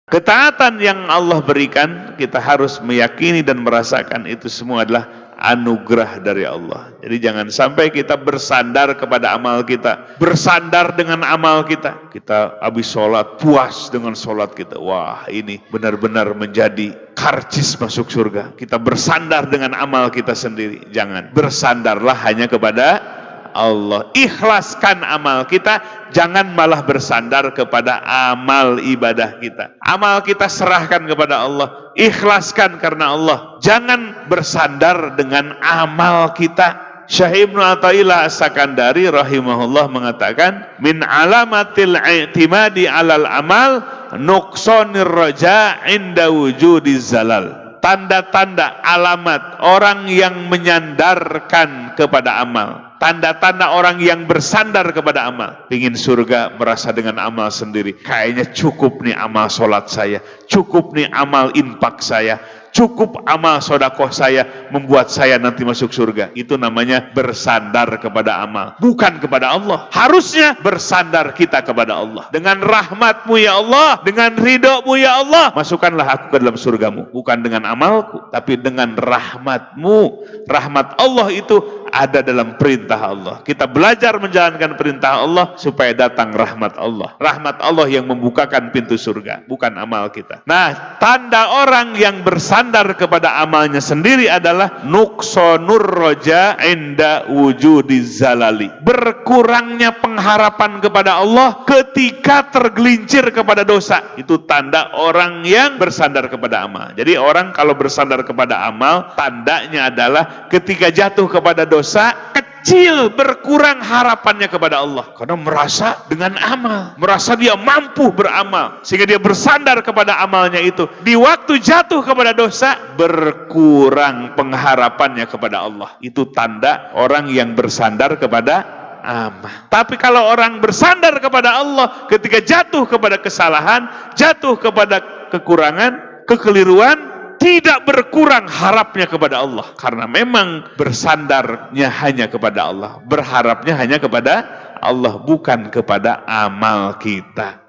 Ketaatan yang Allah berikan, kita harus meyakini dan merasakan itu semua adalah anugerah dari Allah. Jadi jangan sampai kita bersandar kepada amal kita, bersandar dengan amal kita. Kita habis sholat, puas dengan sholat kita. Wah, ini benar-benar menjadi karcis masuk surga. Kita bersandar dengan amal kita sendiri. Jangan, bersandarlah hanya kepada Allah. Ikhlaskan amal kita, jangan malah bersandar kepada amal ibadah kita. Amal kita serahkan kepada Allah, ikhlaskan karena Allah. Jangan bersandar dengan amal kita. Syekh Ibnu Athaillah As-Sakandari rahimahullah mengatakan, min alamatil i'timadi alal amal nuqsanir raja inda wujudiz zalal. Tanda-tanda alamat orang yang menyandarkan kepada amal, tanda-tanda orang yang bersandar kepada amal. Ingin surga, merasa dengan amal sendiri, kayaknya cukup nih amal sholat saya, cukup nih amal infak saya, cukup amal sodakoh saya membuat saya nanti masuk surga. Itu namanya bersandar kepada amal, bukan kepada Allah. Harusnya bersandar kita kepada Allah. Dengan rahmatmu ya Allah, dengan ridhomu ya Allah, masukkanlah aku ke dalam surgamu. Bukan dengan amalku, tapi dengan rahmatmu. Rahmat Allah itu ada dalam perintah Allah. Kita belajar menjalankan perintah Allah supaya datang rahmat Allah. Rahmat Allah yang membukakan pintu surga, bukan amal kita. Nah, tanda orang yang bersandar kepada amalnya sendiri adalah nuqsanur roja inda wujudiz zalali. Berkurangnya pengharapan kepada Allah ketika tergelincir kepada dosa. Itu tanda orang yang bersandar kepada amal. Jadi orang kalau bersandar kepada amal, tandanya adalah ketika jatuh kepada dosa, kecil, berkurang harapannya kepada Allah. Karena merasa dengan amal, merasa dia mampu beramal, sehingga dia bersandar kepada amalnya itu. Di waktu jatuh kepada dosa, berkurang pengharapannya kepada Allah. Itu tanda orang yang bersandar kepada amal. Tapi kalau orang bersandar kepada Allah ketika jatuh kepada kesalahan, jatuh kepada kekurangan, kekeliruan, tidak berkurang harapnya kepada Allah, karena memang bersandarnya hanya kepada Allah, berharapnya hanya kepada Allah, bukan kepada amal kita.